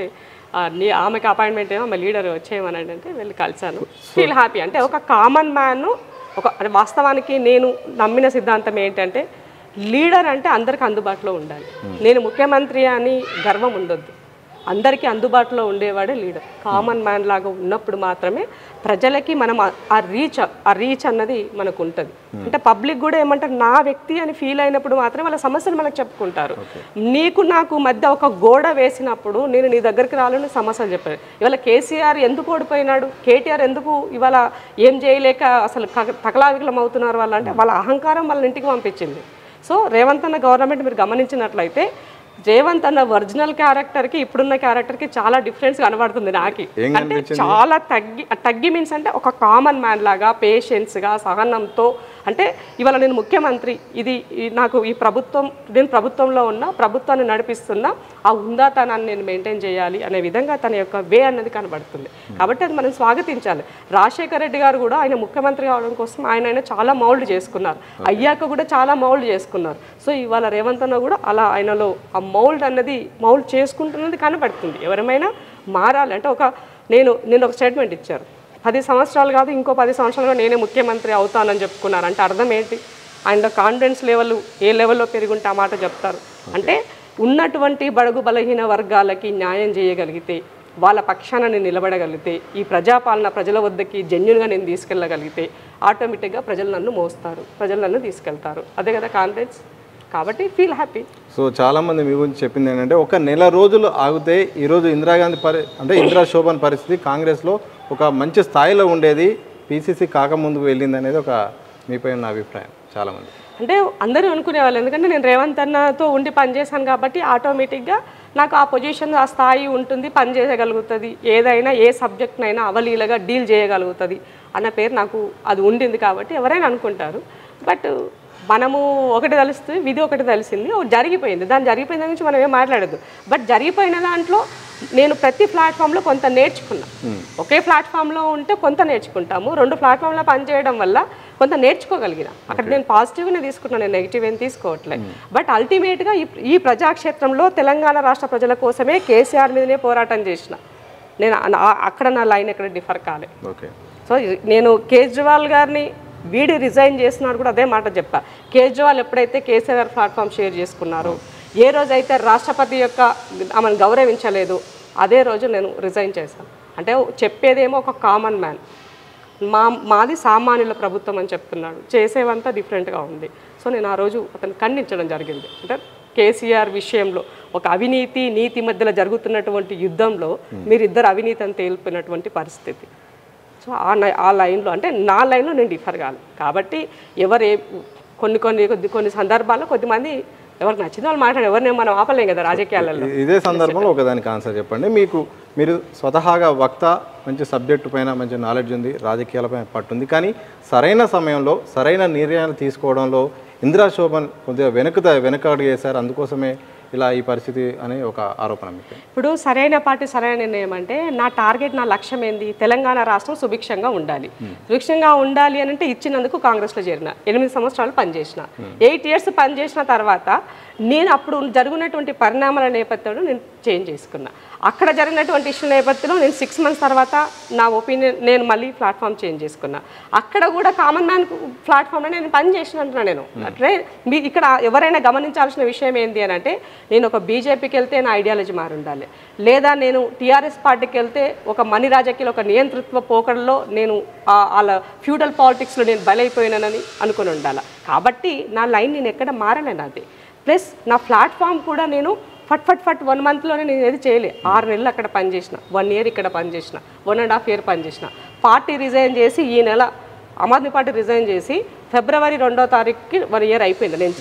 ఆమెకి అపాయింట్మెంట్ ఏమో మా లీడర్ వచ్చేయమనండి అంటే వెళ్ళి కలిశాను. Feel happy. అంటే ఒక కామన్ మ్యాన్, వాస్తవానికి నేను నమ్మిన సిద్ధాంతం ఏంటంటే లీడర్ అంటే అందరికి అందుబాటులో ఉండాలి. నేను ముఖ్యమంత్రి అని గర్వం ఉండొద్దు, అందరికీ అందుబాటులో ఉండేవాడే లీడర్. కామన్ మ్యాన్ లాగా ఉన్నప్పుడు మాత్రమే ప్రజలకి మనం ఆ రీచ్ అన్నది మనకు ఉంటుంది. అంటే పబ్లిక్ కూడా ఏమంటారు, నా వ్యక్తి అని ఫీల్ అయినప్పుడు మాత్రమే వాళ్ళ సమస్యలు మనకు చెప్పుకుంటారు. నీకు నాకు మధ్య ఒక గోడ వేసినప్పుడు నేను నీ దగ్గరికి రాలని సమస్యలు చెప్పాను. ఇవాళ కేసీఆర్ ఎందుకు ఓడిపోయినాడు, కేటీఆర్ ఎందుకు ఇవాళ ఏం చేయలేక అసలు తకలావికలం అవుతున్నారు వాళ్ళు అంటే వాళ్ళ అహంకారం వాళ్ళని ఇంటికి పంపించింది. సో రేవంత్ అన్న గవర్నమెంట్ మీరు గమనించినట్లయితే రేవంత్ అన్న ఒరిజినల్ క్యారెక్టర్కి ఇప్పుడున్న క్యారెక్టర్కి చాలా డిఫరెన్స్ కనబడుతుంది నాకు. అంటే చాలా తగ్గి మీన్స్ అంటే ఒక కామన్ మ్యాన్ లాగా పేషెన్స్గా సహనంతో, అంటే ఇవాళ నేను ముఖ్యమంత్రి, ఇది నాకు ఈ ప్రభుత్వం, నేను ప్రభుత్వంలో ఉన్నా, ప్రభుత్వాన్ని నడిపిస్తున్నా, ఆ ఉందాతనాన్ని నేను మెయింటైన్ చేయాలి అనే విధంగా తన యొక్క వే అన్నది కనబడుతుంది. కాబట్టి అది మనం స్వాగతించాలి. రాజశేఖర రెడ్డి గారు కూడా ఆయన ముఖ్యమంత్రి కావడం కోసం ఆయన చాలా మౌల్డ్ చేసుకున్నారు, అయ్యాక కూడా చాలా మౌల్డ్ చేసుకున్నారు. సో ఇవాళ రేవంత్ అన్న కూడా అలా ఆయనలో ఆ మౌల్డ్ చేసుకుంటున్నది కనబడుతుంది. ఎవరైనా మారాలి అంటే నేను ఒక స్టేట్మెంట్ ఇచ్చారు, 10 సంవత్సరాలు కాదు ఇంకో 10 సంవత్సరాలుగా నేనే ముఖ్యమంత్రి అవుతానని చెప్పుకున్నారు. అంటే అర్థం ఏంటి? ఆయన కాన్ఫిడెన్స్ లెవెల్ ఏ లెవెల్లో పెరుగుంటే ఆ మాట చెప్తారు. అంటే ఉన్నటువంటి బడుగు బలహీన వర్గాలకి న్యాయం చేయగలిగితే, వాళ్ళ పక్షాన నేను నిలబడగలిగితే, ఈ ప్రజాపాలన ప్రజల వద్దకి జెన్యున్గా నేను తీసుకెళ్ళగలిగితే ఆటోమేటిక్గా ప్రజలు నన్ను మోస్తారు, ప్రజలు నన్ను తీసుకెళ్తారు. అదే కదా కాన్ఫిడెన్స్. కాబట్టి ఫీల్ హ్యాపీ. సో చాలామంది మీ గురించి చెప్పింది ఏంటంటే ఒక నెల రోజులు ఆగితే ఈరోజు ఇందిరాగాంధీ ఇందిరా శోభన్ పరిస్థితి కాంగ్రెస్లో ఒక మంచి స్థాయిలో ఉండేది, పీసీసీ కాకముందుకు వెళ్ళింది అనేది ఒక మీపై ఉన్న అభిప్రాయం చాలామంది. అంటే అందరూ అనుకునేవాళ్ళు, ఎందుకంటే నేను రేవంత్ అన్నతో ఉండి పనిచేశాను కాబట్టి ఆటోమేటిక్గా నాకు ఆ పొజిషన్, ఆ స్థాయి ఉంటుంది, పని చేయగలుగుతుంది, ఏదైనా ఏ సబ్జెక్ట్నైనా అవలీలగా డీల్ చేయగలుగుతుంది అన్న పేరు నాకు అది ఉండింది కాబట్టి ఎవరైనా అనుకుంటారు. బట్ మనము ఒకటి తెలుస్తుంది, విధి ఒకటి తెలిసింది, జరిగిపోయింది. దాని జరిగిపోయిన దాని నుంచి మనం ఏం మాట్లాడద్దు. బట్ జరిగిపోయిన దాంట్లో నేను ప్రతి ప్లాట్ఫామ్లో కొంత నేర్చుకున్నా. ఒకే ప్లాట్ఫామ్లో ఉంటే కొంత నేర్చుకుంటాము, 2 ప్లాట్ఫామ్లో పనిచేయడం వల్ల కొంత నేర్చుకోగలిగిన. అక్కడ నేను పాజిటివ్గానే తీసుకున్నాను, నేను నెగిటివ్ ఏం తీసుకోవట్లేదు. బట్ అల్టిమేట్గా ఈ ప్రజాక్షేత్రంలో తెలంగాణ రాష్ట్ర ప్రజల కోసమే కేసీఆర్ మీదనే పోరాటం చేసిన నేను. అక్కడ నా లైన్ ఎక్కడ డిఫర్ కాలే. సో నేను కేజ్రీవాల్ గారిని వీడి రిజైన్ చేస్తున్నాడు కూడా అదే మాట చెప్పా. కేజ్రీవాల్ ఎప్పుడైతే కేసీఆర్ ప్లాట్ఫామ్ షేర్ చేసుకున్నారో, ఏ రోజైతే రాష్ట్రపతి యొక్క ఆమెను గౌరవించలేదు, అదే రోజు నేను రిజైన్ చేశాను. అంటే చెప్పేదేమో ఒక కామన్ మ్యాన్, మాది సామాన్యుల ప్రభుత్వం అని చెప్తున్నాడు, చేసేవంతా డిఫరెంట్గా ఉంది. సో నేను ఆ రోజు అతను ఖండించడం జరిగింది. అంటే కేసీఆర్ విషయంలో ఒక అవినీతి నీతి మధ్యలో జరుగుతున్నటువంటి యుద్ధంలో మీరిద్దరు అవినీతి అని తేలిపోయినటువంటి పరిస్థితి. సో ఆ లైన్లో అంటే నా లైన్లో నేను డిఫర్ కాదు కాబట్టి కొన్ని సందర్భాల్లో కొద్దిమంది ఎవరికి నచ్చిన వాళ్ళు మాట్లాడే ఎవరిని మనం ఆపలేం కదా రాజకీయాలలో. ఇదే సందర్భంలో ఒకదానికి ఆన్సర్ చెప్పండి. మీరు స్వతహాగా వక్త, మంచి సబ్జెక్టు పైన మంచి నాలెడ్జ్ ఉంది, రాజకీయాలపైన పట్టుంది, కానీ సరైన సమయంలో సరైన నిర్ణయాలు తీసుకోవడంలో ఇందిరా శోభన్ కొద్దిగా వెనకడుగు వేశారు, అందుకోసమే ఇలా ఈ పరిస్థితి అనే ఒక ఆరోపణ. ఇప్పుడు సరైన పార్టీ సరైన నిర్ణయం అంటే నా టార్గెట్, నా లక్ష్యం ఏంది? తెలంగాణ రాష్ట్రం సుభిక్షంగా ఉండాలి. సుభిక్షంగా ఉండాలి అని అంటే ఇచ్చినందుకు కాంగ్రెస్లో చేరిన, 8 సంవత్సరాలు పనిచేసిన, 8 years పనిచేసిన తర్వాత నేను అప్పుడు జరిగినటువంటి పరిణామాల నేపథ్యంలో నేను చేంజ్ చేసుకున్నా. అక్కడ జరిగినటువంటి ఇష్యూ నేపథ్యంలో నేను 6 months తర్వాత నా ఒపీనియన్ నేను మళ్ళీ ప్లాట్ఫామ్ చేంజ్ చేసుకున్నా. అక్కడ కూడా కామన్ మ్యాన్ ప్లాట్ఫామ్లో నేను పని చేసిన అంటున్నా. నేను అంటే ఇక్కడ ఎవరైనా గమనించాల్సిన విషయం ఏంటి అని అంటే, నేను ఒక బీజేపీకి వెళ్తే నా ఐడియాలజీ మారి ఉండాలి, లేదా నేను టీఆర్ఎస్ పార్టీకి వెళ్తే ఒక మనీ రాజకీయాలు ఒక నియంతృత్వ పోకడలో నేను వాళ్ళ ఫ్యూడల్ పాలిటిక్స్లో నేను బలైపోయినానని అనుకుని ఉండాలి. కాబట్టి నా లైన్ నేను ఎక్కడ మారలేను. అది ప్లస్ నా ప్లాట్ఫామ్ కూడా నేను ఫట్ 1 monthలోనే నేను ఏది చేయలే. 6 నెలలు అక్కడ పనిచేసిన, 1 year ఇక్కడ పనిచేసిన, 1.5 year పనిచేసిన. పార్టీ రిజైన్ చేసి ఈ నెల ఆమ్ ఆద్మీ పార్టీ రిజైన్ చేసి ఫిబ్రవరి 2వ తారీఖుకి 1 ఇయర్ అయిపోయింది నేను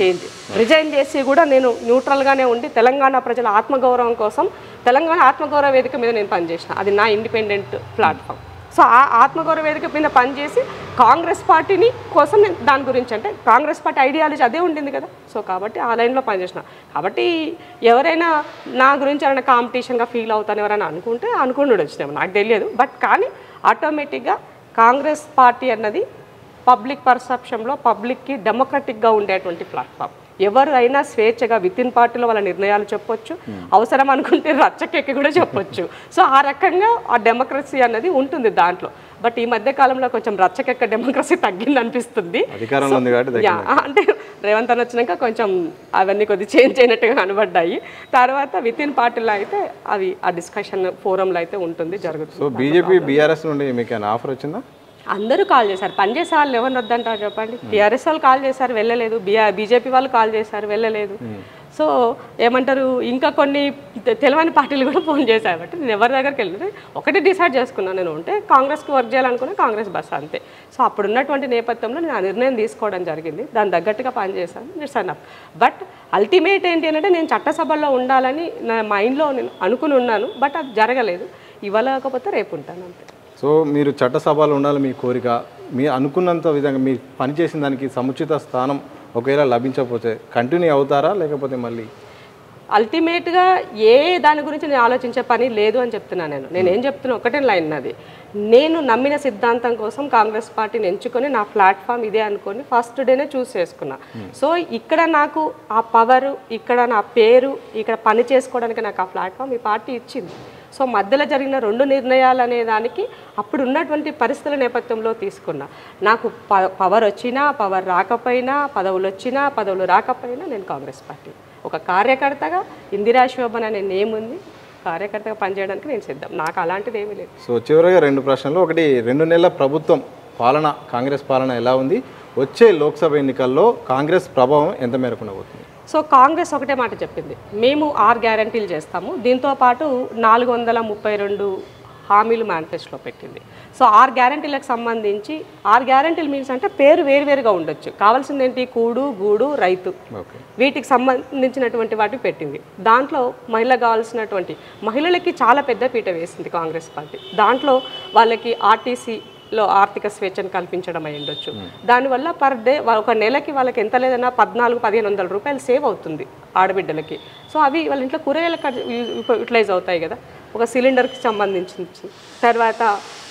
రిజైన్ చేసి కూడా నేను న్యూట్రల్గానే ఉండి తెలంగాణ ప్రజల ఆత్మగౌరవం కోసం తెలంగాణ ఆత్మగౌరవ వేదిక మీద నేను పనిచేసిన. అది నా ఇండిపెండెంట్ ప్లాట్ఫామ్. సో ఆ ఆత్మగౌరవ వేదిక మీద పనిచేసి కాంగ్రెస్ పార్టీని కోసం నేను దాని గురించి అంటే కాంగ్రెస్ పార్టీ ఐడియాలజీ అదే ఉండింది కదా. సో కాబట్టి ఆ లైన్లో పనిచేసిన. కాబట్టి ఎవరైనా నా గురించి ఎవరైనా కాంపిటీషన్గా ఫీల్ అవుతాను ఎవరైనా అనుకుంటూ వచ్చినాము నాకు తెలియదు. బట్ కానీ ఆటోమేటిక్గా కాంగ్రెస్ పార్టీ అన్నది పబ్లిక్ పర్సెప్షన్లో పబ్లిక్కి డెమోక్రటిక్గా ఉండేటువంటి ప్లాట్ఫామ్. ఎవరు అయినా స్వేచ్ఛగా వితిన్ పార్టీలో వాళ్ళ నిర్ణయాలు చెప్పొచ్చు, అవసరం అనుకుంటే రచ్చకెక్కి కూడా చెప్పొచ్చు. సో ఆ రకంగా ఆ డెమోక్రసీ అన్నది ఉంటుంది దాంట్లో. బట్ ఈ మధ్య కాలంలో కొంచెం రచ్చకెక్క డెమోక్రసీ తగ్గింది అనిపిస్తుంది. అంటే రేవంత్ అన్న వచ్చినాక కొంచెం అవన్నీ కొద్ది చేంజ్ అయినట్టుగా కనబడ్డాయి. తర్వాత వితిన్ పార్టీలో అయితే అవి ఆ డిస్కషన్ ఫోరంలో అయితే ఉంటుంది, జరుగుతుంది. సో బీజేపీ బీఆర్ఎస్ నుండి మీకు ఆఫర్ వచ్చిందా? అందరూ కాల్ చేశారు. పనిచేసే వాళ్ళు ఎవరిని వద్దంటారు చెప్పండి. టీఆర్ఎస్ వాళ్ళు కాల్ చేశారు, వెళ్ళలేదు. బీజేపీ వాళ్ళు కాల్ చేశారు, వెళ్ళలేదు. సో ఏమంటారు, ఇంకా కొన్ని తెలియని పార్టీలు కూడా ఫోన్ చేశారు. బట్టి నేను ఎవరి దగ్గరికి వెళ్ళి ఒకటి డిసైడ్ చేసుకున్నాను, నేను ఉంటే కాంగ్రెస్కి వర్క్ చేయాలనుకున్నా కాంగ్రెస్ బస్ అంతే. సో అప్పుడు ఉన్నటువంటి నేపథ్యంలో నేను ఆ నిర్ణయం తీసుకోవడం జరిగింది. దాని తగ్గట్టుగా పనిచేశాను, ఇట్స్ అన్నఫ్. బట్ అల్టిమేట్ ఏంటి అంటే నేను చట్టసభల్లో ఉండాలని నా మైండ్లో నేను అనుకుని ఉన్నాను. బట్ అది జరగలేదు. ఇవాళ కాకపోతే రేపు ఉంటాను అంతే. సో మీరు చట్టసభలో ఉండాలి మీ కోరిక, మీ అనుకున్నంత విధంగా మీరు పనిచేసిన దానికి సముచిత స్థానం ఒకవేళ లభించకపోతే కంటిన్యూ అవుతారా, లేకపోతే మళ్ళీ? అల్టిమేట్గా ఏ దాని గురించి నేను ఆలోచించే పని లేదు అని చెప్తున్నాను. నేను ఏం చెప్తున్నా ఒకటే లైన్ నాది. నేను నమ్మిన సిద్ధాంతం కోసం కాంగ్రెస్ పార్టీని ఎంచుకొని నా ప్లాట్ఫామ్ ఇదే అనుకొని ఫస్ట్ డేనే చూస్ చేసుకున్నా. సో ఇక్కడ నాకు ఆ పవరు, ఇక్కడ నా పేరు, ఇక్కడ పని చేసుకోవడానికి నాకు ఆ ప్లాట్ఫామ్ ఈ పార్టీ ఇచ్చింది. సో మధ్యలో జరిగిన 2 నిర్ణయాలు అనే దానికి అప్పుడు ఉన్నటువంటి పరిస్థితుల నేపథ్యంలో తీసుకున్నా. నాకు పవర్ వచ్చినా పవర్ రాకపోయినా, పదవులు వచ్చినా పదవులు రాకపోయినా నేను కాంగ్రెస్ పార్టీ ఒక కార్యకర్తగా ఇందిరా శోభన్ అనే నేమ్ ఉంది. కార్యకర్తగా పనిచేయడానికి నేను సిద్ధం. నాకు అలాంటిది ఏమీ లేదు. సో చివరిగా 2 ప్రశ్నలు. ఒకటి, 2 నెలల ప్రభుత్వం పాలన, కాంగ్రెస్ పాలన ఎలా ఉంది? వచ్చే లోక్సభ ఎన్నికల్లో కాంగ్రెస్ ప్రభావం ఎంత మేరకు ఉండబోతుంది? సో కాంగ్రెస్ ఒకటే మాట చెప్పింది, మేము 6 గ్యారంటీలు చేస్తాము. దీంతోపాటు 432 హామీలు మేనిఫెస్టోలో పెట్టింది. సో 6 గ్యారంటీలకు సంబంధించి 6 గ్యారంటీలు మీన్స్ అంటే పేరు వేరువేరుగా ఉండొచ్చు. కావాల్సింది ఏంటి, కూడు గూడు రైతు, వీటికి సంబంధించినటువంటి వాటికి పెట్టింది. దాంట్లో మహిళ కావాల్సినటువంటి మహిళలకి చాలా పెద్ద పీట వేసింది కాంగ్రెస్ పార్టీ. దాంట్లో వాళ్ళకి ఆర్టీసీలో ఆర్థిక స్వేచ్ఛను కల్పించడం అయి ఉండొచ్చు. దానివల్ల పర్ డే ఒక నెలకి వాళ్ళకి ఎంత లేదన్నా 1400-1500 రూపాయలు సేవ్ అవుతుంది ఆడబిడ్డలకి. సో అవి వాళ్ళ ఇంట్లో కూరగాయలకు యూటిలైజ్ అవుతాయి కదా. ఒక సిలిండర్కి సంబంధించి, తర్వాత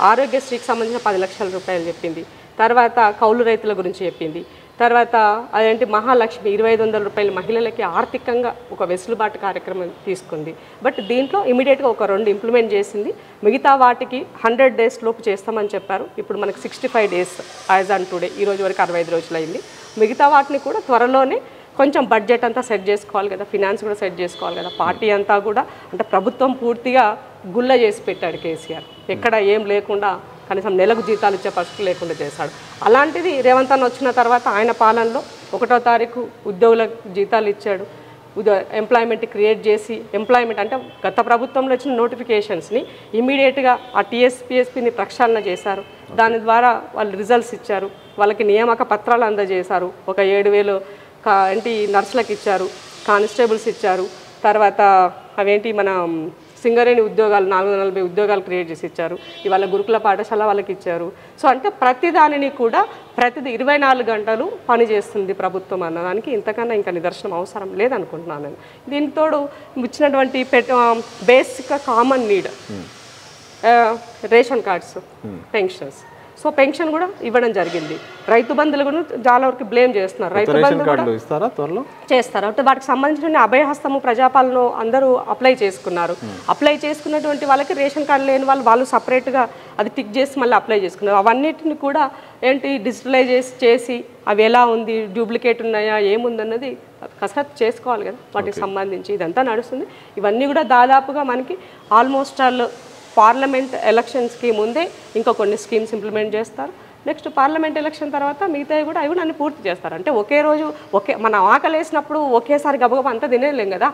ఆరోగ్యశ్రీకి సంబంధించిన 10 లక్షల రూపాయలు చెప్పింది. తర్వాత కౌలు రైతుల గురించి చెప్పింది. తర్వాత అదేంటి మహాలక్ష్మి 2500 రూపాయలు మహిళలకి ఆర్థికంగా ఒక వెసులుబాటు కార్యక్రమం తీసుకుంది. బట్ దీంట్లో ఇమీడియట్గా ఒక 2 ఇంప్లిమెంట్ చేసింది. మిగతా వాటికి 100 డేస్ లోపు చేస్తామని చెప్పారు. ఇప్పుడు మనకు 65 డేస్ యాజ్ ఆన్ టుడే, ఈ రోజు వరకు 65 రోజులు అయింది. మిగతా వాటిని కూడా త్వరలోనే కొంచెం బడ్జెట్ అంతా సెట్ చేసుకోవాలి కదా, ఫినాన్స్ కూడా సెట్ చేసుకోవాలి కదా. పార్టీ అంతా కూడా అంటే ప్రభుత్వం పూర్తిగా గుల్ల చేసి పెట్టాడు కేసీఆర్. ఎక్కడ ఏం లేకుండా కనీసం నెలకు జీతాలు ఇచ్చే పరిస్థితి లేకుండా చేశాడు. అలాంటిది రేవంత్ అన్న వచ్చిన తర్వాత ఆయన పాలనలో 1వ తారీఖు ఉద్యోగులకు జీతాలు ఇచ్చాడు. ఎంప్లాయ్మెంట్ క్రియేట్ చేసి ఎంప్లాయ్మెంట్ అంటే గత ప్రభుత్వంలో వచ్చిన నోటిఫికేషన్స్ని ఇమీడియట్గా ఆ టీఎస్పీఎస్పీని ప్రక్షాళన చేశారు. దాని ద్వారా వాళ్ళు రిజల్ట్స్ ఇచ్చారు. వాళ్ళకి నియామక పత్రాలు అందజేశారు. ఒక 7,000 నర్సులకు ఇచ్చారు, కానిస్టేబుల్స్ ఇచ్చారు. తర్వాత అవేంటి మన సింగరేణి ఉద్యోగాలు 440 ఉద్యోగాలు క్రియేట్ చేసి ఇచ్చారు. ఇవాళ గురుకుల పాఠశాల వాళ్ళకి ఇచ్చారు. సో అంటే ప్రతి దానిని కూడా ప్రతిది 24 గంటలు పనిచేస్తుంది ప్రభుత్వం అన్నదానికి ఇంతకన్నా ఇంకా నిదర్శనం అవసరం లేదనుకుంటున్నాను నేను. దీనితోడు ఇచ్చినటువంటి basic common need ration cards, pensions. So pension కూడా ఇవ్వడం జరిగింది. రైతు బంధువులు కూడా చాలా వరకు బ్లేమ్ చేస్తున్నారు. రైతు బంధువులు చేస్తారు అంటే వాటికి సంబంధించిన అభయహస్తము ప్రజాపాలన అందరూ అప్లై చేసుకున్నారు. అప్లై చేసుకున్నటువంటి వాళ్ళకి రేషన్ కార్డు లేని వాళ్ళు సపరేట్గా అది టిక్ చేసి మళ్ళీ అప్లై చేసుకున్నారు. అవన్నిటిని కూడా డిజిటలైజ్ చేసి అవి ఎలా ఉంది, డూప్లికేట్ ఉన్నాయా, ఏముందన్నది కసరత్తు చేసుకోవాలి కదా. వాటికి సంబంధించి ఇదంతా నడుస్తుంది. ఇవన్నీ కూడా దాదాపుగా మనకి ఆల్మోస్ట్ ఆల్ పార్లమెంట్ ఎలక్షన్స్కి ముందే ఇంకా కొన్ని స్కీమ్స్ ఇంప్లిమెంట్ చేస్తారు. నెక్స్ట్ పార్లమెంట్ ఎలక్షన్ తర్వాత మిగతావి కూడా అవి అన్ని పూర్తి చేస్తారు. అంటే ఒకే రోజు మన ఆకలి వేసినప్పుడు ఒకేసారి గబగబా అంతా తినేలేం కదా.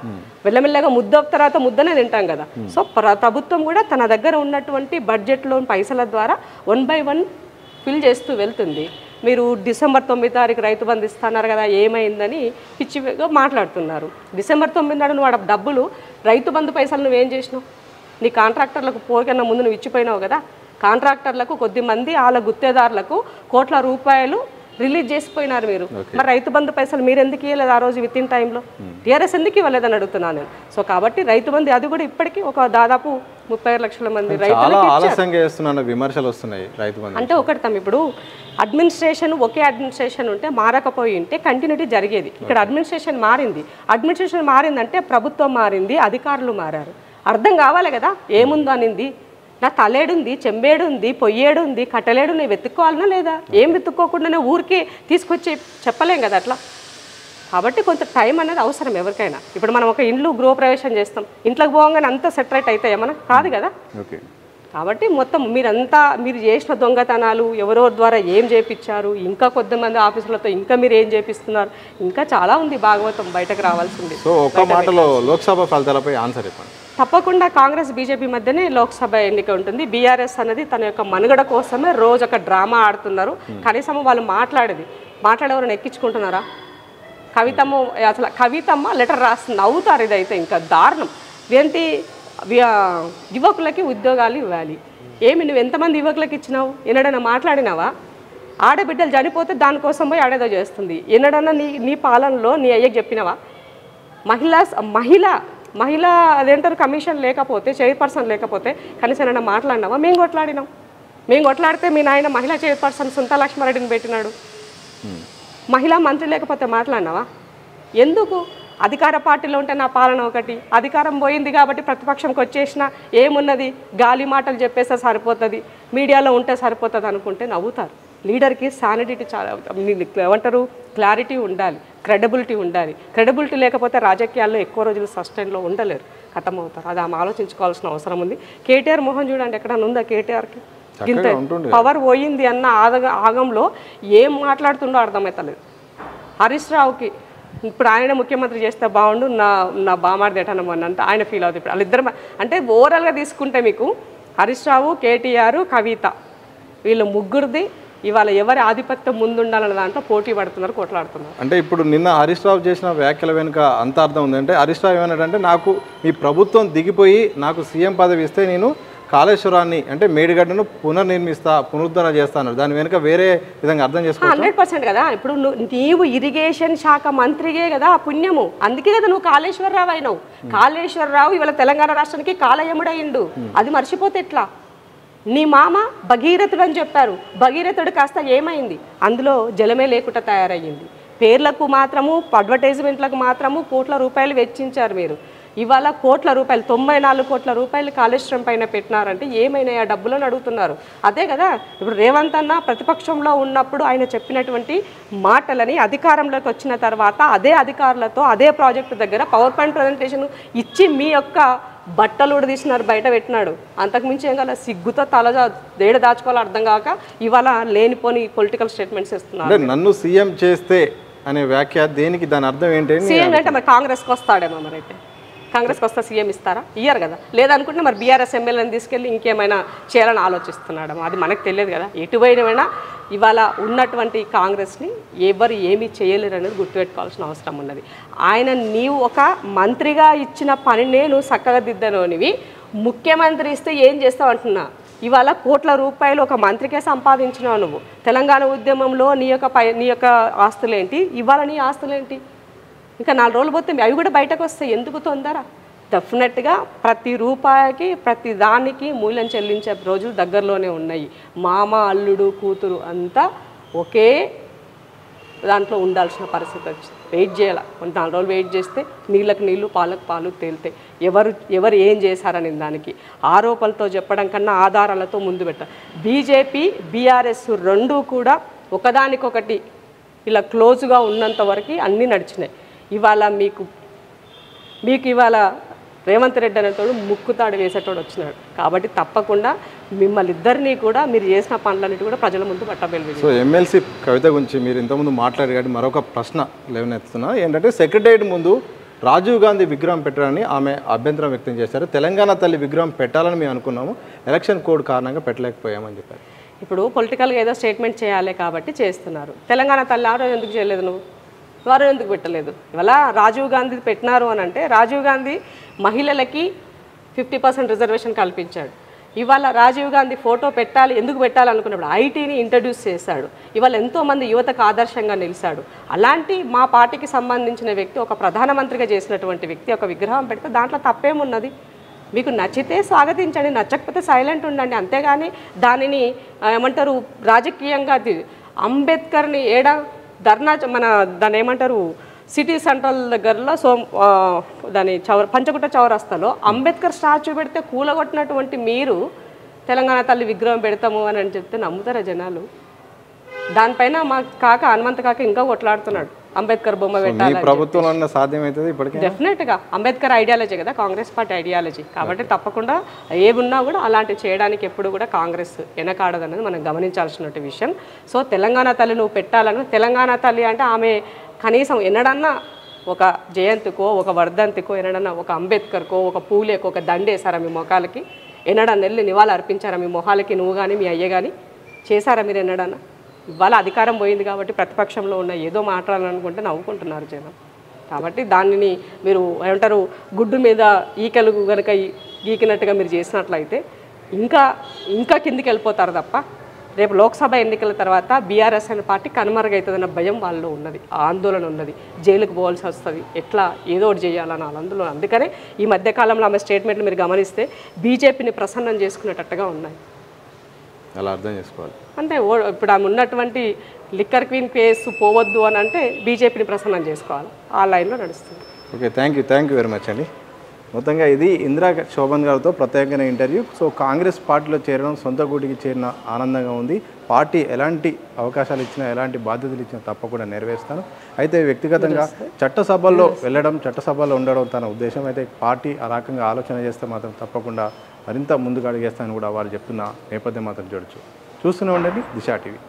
మెల్లమెల్లగా ముద్ద తర్వాత ముద్దనే తింటాం కదా. సో ప్రభుత్వం కూడా తన దగ్గర ఉన్నటువంటి బడ్జెట్లో పైసల ద్వారా 1 by 1 ఫిల్ చేస్తూ వెళ్తుంది. మీరు డిసెంబర్ 9 తారీఖు రైతు బంధు ఇస్తున్నారు కదా ఏమైందని పిచ్చిగా మాట్లాడుతున్నారు. డిసెంబర్ 9 నాడు నువ్వు ఆ డబ్బులు రైతు బంధు పైసలు నువ్వేం చేసినావు? నీ కాంట్రాక్టర్లకు పోకన్నా ముందు నువ్వు ఇచ్చిపోయినావు కదా. కాంట్రాక్టర్లకు కొద్దిమంది వాళ్ళ గుత్తేదారులకు కోట్ల రూపాయలు రిలీజ్ చేసిపోయినారు మీరు. మరి రైతు బంధు పైసలు మీరు ఎందుకు ఇవ్వలేదు ఆ రోజు విత్ ఇన్ టైంలో? టీఆర్ఎస్ ఎందుకు ఇవ్వలేదని అడుగుతున్నాను నేను. సో కాబట్టి రైతు బంధు అది కూడా ఇప్పటికీ ఒక దాదాపు 36 లక్షల మంది రైతులు విమర్శలు వస్తున్నాయి రైతు బంధు అంటే. ఒకటి తమ ఇప్పుడు అడ్మినిస్ట్రేషన్ ఒకే అడ్మినిస్ట్రేషన్ ఉంటే మారకపోయి ఉంటే కంటిన్యూటీ జరిగేది. ఇక్కడ అడ్మినిస్ట్రేషన్ మారింది. అడ్మినిస్ట్రేషన్ మారిందంటే ప్రభుత్వం మారింది, అధికారులు మారారు. అర్థం కావాలి కదా ఏముందో అనింది. నా తలేడుంది, చెంబేడుంది, పొయ్యేడుంది, కట్టలేడుంది, వెతుక్కోవాలన్నా లేదా? ఏం వెతుక్కోకుండానే ఊరికే తీసుకొచ్చి చెప్పలేం కదా అట్లా. కాబట్టి కొంత టైం అనేది అవసరం ఎవరికైనా. ఇప్పుడు మనం ఒక ఇండ్లు గృహప్రవేశం చేస్తాం, ఇంట్లోకి పోగానే అంతా సెటరేట్ అవుతాయా? మనకు కాదు కదా. కాబట్టి మొత్తం మీరు చేసిన దొంగతనాలు ఎవరెవరి ద్వారా ఏం చేపించారు, ఇంకా కొద్దిమంది ఆఫీసులతో ఇంకా మీరు ఏం చేపిస్తున్నారు, ఇంకా చాలా ఉంది భాగవతం బయటకు రావాల్సింది. సో ఒక మాటలో లోక్సభ ఫలితాలపై ఆన్సర్ ఇవ్వండి. తప్పకుండా కాంగ్రెస్ బీజేపీ మధ్యనే లోక్సభ ఎన్నిక ఉంటుంది. బీఆర్ఎస్ అనేది తన యొక్క మనుగడ కోసమే రోజు ఒక డ్రామా ఆడుతున్నారు. కనీసం వాళ్ళు మాట్లాడేవారిని ఎక్కించుకుంటున్నారా? కవితమ్మ లెటర్ రాసి నవ్వుతారు. ఇదైతే ఇంకా దారుణం. ఏంటి యువకులకి ఉద్యోగాలు ఇవ్వాలి. ఏమి నువ్వు ఎంతమంది యువకులకు ఇచ్చినావు? ఎన్నడైనా మాట్లాడినావా? ఆడబిడ్డలు చనిపోతే దానికోసం పోయి ఆడేదో చేస్తుంది. ఎన్నడన్నా నీ పాలనలో నీ అయ్యకి చెప్పినావా? మహిళ అదేంటారు కమిషన్ లేకపోతే, చైర్పర్సన్ లేకపోతే కనీసం ఏమైనా మాట్లాడినావా? మేము కొట్లాడితే మీ నాయన మహిళా చైర్పర్సన్ సుంతా లక్ష్మారెడ్డిని పెట్టినాడు. మహిళా మంత్రి లేకపోతే మాట్లాడినావా? ఎందుకు? అధికార పార్టీలో ఉంటే నా పాలన ఒకటి, అధికారం పోయింది కాబట్టి ప్రతిపక్షంకి వచ్చేసిన ఏమున్నది, గాలి మాటలు చెప్పేస్తే సరిపోతుంది, మీడియాలో ఉంటే సరిపోతుంది అనుకుంటే నవ్వుతారు. లీడర్కి శానిటీ చాలా ఏమంటారు, క్లారిటీ ఉండాలి, క్రెడిబిలిటీ ఉండాలి. క్రెడిబిలిటీ లేకపోతే రాజకీయాల్లో ఎక్కువ రోజులు సస్టైన్లో ఉండలేరు, ఖతమవుతారు. అది ఆమె ఆలోచించుకోవాల్సిన అవసరం ఉంది. కేటీఆర్ మోహన్ చూడండి, ఎక్కడన్నా ఉందా కేటీఆర్కి? ఇంత పవర్ పోయింది అన్న ఆగంలో ఏం మాట్లాడుతుండో అర్థమవుతలేదు. హరీష్ రావుకి ఇప్పుడు ఆయన ముఖ్యమంత్రి చేస్తే బాగుండు, నా బామార్ది ఎటనమని అంటే ఆయన ఫీల్ అవుతుంది. ఇప్పుడు వాళ్ళిద్దరు అంటే ఓవరాల్గా తీసుకుంటే మీకు హరీష్ రావు, కేటీఆర్, కవిత వీళ్ళు ముగ్గురిది ఇవాళ ఎవరి ఆధిపత్యం ముందుండాలన్న దాంట్లో పోటీ పడుతున్నారు, కొట్లాడుతున్నారు. అంటే ఇప్పుడు నిన్న హరీష్ రావు చేసిన వ్యాఖ్యల వెనుక అంత అర్థం ఉందంటే, హరీష్ రావు ఏమన్నాడంటే, నాకు మీ ప్రభుత్వం దిగిపోయి నాకు సీఎం పదవి ఇస్తే నేను కాళేశ్వరాన్ని అంటే మేడిగడ్డను పునరుద్ధరణ చేస్తాను. దాని వెనుక వేరే విధంగా అర్థం చేసుకోవాలి. 100% కదా. ఇప్పుడు నీవు ఇరిగేషన్ శాఖ మంత్రిగే కదా ఆ పుణ్యము. అందుకే కదా నువ్వు కాళేశ్వరరావు అయినావు. కాళేశ్వరరావు ఇవాళ తెలంగాణ రాష్ట్రానికి కాలయముడయిండు. అది మర్చిపోతే ఎట్లా? నీ మామ భగీరథుడు అని చెప్పారు. భగీరథుడు కాస్త ఏమైంది? అందులో జలమే లేకుండా తయారయ్యింది. పేర్లకు మాత్రము, అడ్వర్టైజ్మెంట్లకు మాత్రము కోట్ల రూపాయలు వెచ్చించారు మీరు. ఇవాళ కోట్ల రూపాయలు, 94 కోట్ల రూపాయలు కాళేశ్వరం పైన పెట్టినారంటే ఏమైనా ఆ డబ్బులను అడుగుతున్నారు. అదే కదా ఇప్పుడు రేవంత్ అన్న ప్రతిపక్షంలో ఉన్నప్పుడు ఆయన చెప్పినటువంటి మాటలని అధికారంలోకి వచ్చిన తర్వాత అదే అధికారులతో అదే ప్రాజెక్టు దగ్గర పవర్ పాయింట్ ప్రజెంటేషన్ ఇచ్చి మీ యొక్క బట్టలు కూడా తీసినారు, బయట పెట్టినాడు. అంతకుమించి ఏం కాదు, సిగ్గుతో దేడ దాచుకోవాలో అర్థం కాక ఇవాళ లేనిపోని పొలిటికల్ స్టేట్మెంట్స్ ఇస్తున్నారు. నన్ను సీఎం చేస్తే అనే వ్యాఖ్య దేనికి? దాని అర్థం ఏంటి? సీఎం అంటే మరి కాంగ్రెస్కి వస్తాడేమో. మరి అయితే కాంగ్రెస్కి వస్తే సీఎం ఇస్తారా? ఇయ్యరు కదా. లేదనుకుంటే మరి బీఆర్ఎస్ ఎమ్మెల్యేని తీసుకెళ్ళి ఇంకేమైనా చేయాలని ఆలోచిస్తున్నాడు. అది మనకు తెలియదు కదా. ఎటువైనా ఇవాళ ఉన్నటువంటి కాంగ్రెస్ని ఎవరు ఏమీ చేయలేరు అనేది గుర్తుపెట్టుకోవాల్సిన అవసరం ఉన్నది. నీవు ఒక మంత్రిగా ఇచ్చిన పనినే నువ్వు చక్కగా దిద్దనోనివి, ముఖ్యమంత్రి ఇస్తే ఏం చేస్తావు అంటున్నా. ఇవాళ కోట్ల రూపాయలు ఒక మంత్రికే సంపాదించినావు నువ్వు. తెలంగాణ ఉద్యమంలో నీ యొక్క ఆస్తులేంటి, ఇవాళ నీ ఆస్తులేంటి? ఇంకా 4 రోజులు పోతే అవి కూడా బయటకు వస్తాయి. ఎందుకు తొందర? డెఫినెట్గా ప్రతి రూపాయికి ప్రతి దానికి మూల్యం చెల్లించే రోజులు దగ్గరలోనే ఉన్నాయి. మామ, అల్లుడు, కూతురు అంతా ఒకే దాంట్లో ఉండాల్సిన పరిస్థితి వచ్చింది. వెయిట్ చేయాలి. 4 రోజులు వెయిట్ చేస్తే నీళ్ళకి నీళ్ళు, పాలకు పాలు తేలితే ఎవరు ఏం చేశారని దానికి ఆరోపణలతో చెప్పడం కన్నా ఆధారాలతో ముందు పెట్టారు. బీజేపీ, బీఆర్ఎస్ రెండూ కూడా ఒకదానికొకటి ఇలా క్లోజ్గా ఉన్నంత వరకు అన్నీ నడిచినాయి. ఇవాళ మీకు ఇవాళ రేవంత్ రెడ్డి అనేటోడు ముక్కుతాడు వేసేటోడు వచ్చినాడు. కాబట్టి తప్పకుండా మిమ్మల్ని ఇద్దరినీ కూడా మీరు చేసిన పనులన్నిటి కూడా ప్రజల ముందు పట్టబెలి. సో ఎమ్మెల్సీ కవిత గురించి మీరు ఇంతకుముందు మాట్లాడారు కాబట్టి మరొక ప్రశ్న లేవనెత్తుతున్నా. ఏంటంటే సెక్రటరియట్ ముందు రాజీవ్ గాంధీ విగ్రహం పెట్టాలని ఆమె అభ్యంతరం వ్యక్తం చేశారు. తెలంగాణ తల్లి విగ్రహం పెట్టాలని మేము అనుకున్నాము, ఎలక్షన్ కోడ్ కారణంగా పెట్టలేకపోయామని చెప్పారు. ఇప్పుడు పొలిటికల్గా ఏదో స్టేట్మెంట్ చేయాలి కాబట్టి చేస్తున్నారు. తెలంగాణ తల్లి ఆ రోజు ఎందుకు చేయలేదు నువ్వు? వారు ఎందుకు పెట్టలేదు? ఇవాళ రాజీవ్ గాంధీ పెట్టినారు అని అంటే రాజీవ్ గాంధీ మహిళలకి 50% రిజర్వేషన్ కల్పించాడు. ఇవాళ రాజీవ్ గాంధీ ఫోటో పెట్టాలి, ఎందుకు పెట్టాలి అనుకున్నప్పుడు ఐటీని ఇంట్రడ్యూస్ చేశాడు. ఇవాళ ఎంతోమంది యువతకు ఆదర్శంగా నిలిచాడు. అలాంటి మా పార్టీకి సంబంధించిన వ్యక్తి, ఒక ప్రధానమంత్రిగా చేసినటువంటి వ్యక్తి ఒక విగ్రహం పెడితే దాంట్లో తప్పేమున్నది? మీకు నచ్చితే స్వాగతించండి, నచ్చకపోతే సైలెంట్ ఉండండి. అంతేగాని దానిని ఏమంటారు రాజకీయంగా అంబేద్కర్ని ధర్నా దాన్ని ఏమంటారు సిటీ సెంట్రల్ దగ్గరలో దాని పంచకుట్ట చౌరస్తాలో అంబేద్కర్ స్టాచ్యూ పెడితే కూలగొట్టినటువంటి మీరు తెలంగాణ తల్లి విగ్రహం పెడతాము అని చెప్తే నమ్ముతారా జనాలు? దానిపైన మా కాక హనుమంత్ కాక ఇంకా కొట్లాడుతున్నాడు అంబేద్కర్ బొమ్మ పెట్టాలి. ప్రభుత్వంలో సాధ్యమవుతుంది ఇప్పటికీ డెఫినెట్గా. అంబేద్కర్ ఐడియాలజీ కదా కాంగ్రెస్ పార్టీ ఐడియాలజీ, కాబట్టి తప్పకుండా ఏమున్నా కూడా అలాంటివి చేయడానికి ఎప్పుడు కూడా కాంగ్రెస్ వెనకాడదన్నది మనం గమనించాల్సిన విషయం. సో తెలంగాణ తల్లి నువ్వు పెట్టాలని, తెలంగాణ తల్లి అంటే ఆమె కనీసం ఎన్నడన్నా ఒక జయంతికో ఒక వర్ధంతికో ఎన్నడన్నా ఒక అంబేద్కర్కో ఒక పూలేకో ఒక దండేసారా మీ మొఖాలకి? ఎన్నడన్నా వెళ్ళి నివాళులు అర్పించారా మీ మొహాలకి? నువ్వు కానీ మీ అయ్య కానీ చేశారా మీరు ఎన్నడన్నా? ఇవాళ అధికారం పోయింది కాబట్టి ప్రతిపక్షంలో ఉన్న ఏదో మాట్లాడాలనుకుంటే నవ్వుకుంటున్నారు జనం. కాబట్టి దానిని మీరు ఏమంటారు గుడ్డు మీద ఈకలు కనుక గీకినట్టుగా మీరు చేసినట్లయితే ఇంకా ఇంకా కిందికి వెళ్ళిపోతారు తప్ప రేపు లోక్సభ ఎన్నికల తర్వాత బీఆర్ఎస్ అనే పార్టీ కనుమరుగవుతుందన్న భయం వాళ్ళలో ఉన్నది, ఆందోళన ఉన్నది, జైలుకు పోవాల్సి వస్తుంది, ఎట్లా ఏదో ఒకటి చేయాలని ఆందోళన. అందుకనే ఈ మధ్యకాలంలో ఆమె స్టేట్మెంట్లు మీరు గమనిస్తే బీజేపీని ప్రసన్నం చేసుకునేటట్టుగా ఉన్నాయి. అలా అర్థం చేసుకోవాలి. అంటే ఇప్పుడు ఆమె ఉన్నటువంటి లిక్కర్ క్వీన్ కేసు పోవద్దు అని అంటే బీజేపీని ప్రసన్నం చేసుకోవాలి, ఆ లైన్లో నడుస్తుంది. Okay, thank you very much అండి. మొత్తంగా ఇది ఇందిరా శోభన్ గారితో ప్రత్యేకమైన ఇంటర్వ్యూ. సో కాంగ్రెస్ పార్టీలో చేరడం సొంత గూటికి చేరిన ఆనందంగా ఉంది. పార్టీ ఎలాంటి అవకాశాలు ఇచ్చినా ఎలాంటి బాధ్యతలు ఇచ్చినా తప్పకుండా నెరవేరుస్తాను. అయితే వ్యక్తిగతంగా చట్టసభల్లో వెళ్ళడం, చట్టసభల్లో ఉండడం తన ఉద్దేశం. అయితే పార్టీ ఆ రకంగా ఆలోచన చేస్తే మాత్రం తప్పకుండా మరింత ముందుకు అడిగేస్తానని కూడా వారు చెప్తున్న నేపథ్యం మాత్రం చూడొచ్చు. చూస్తూనే ఉండండి దిశా టీవీ.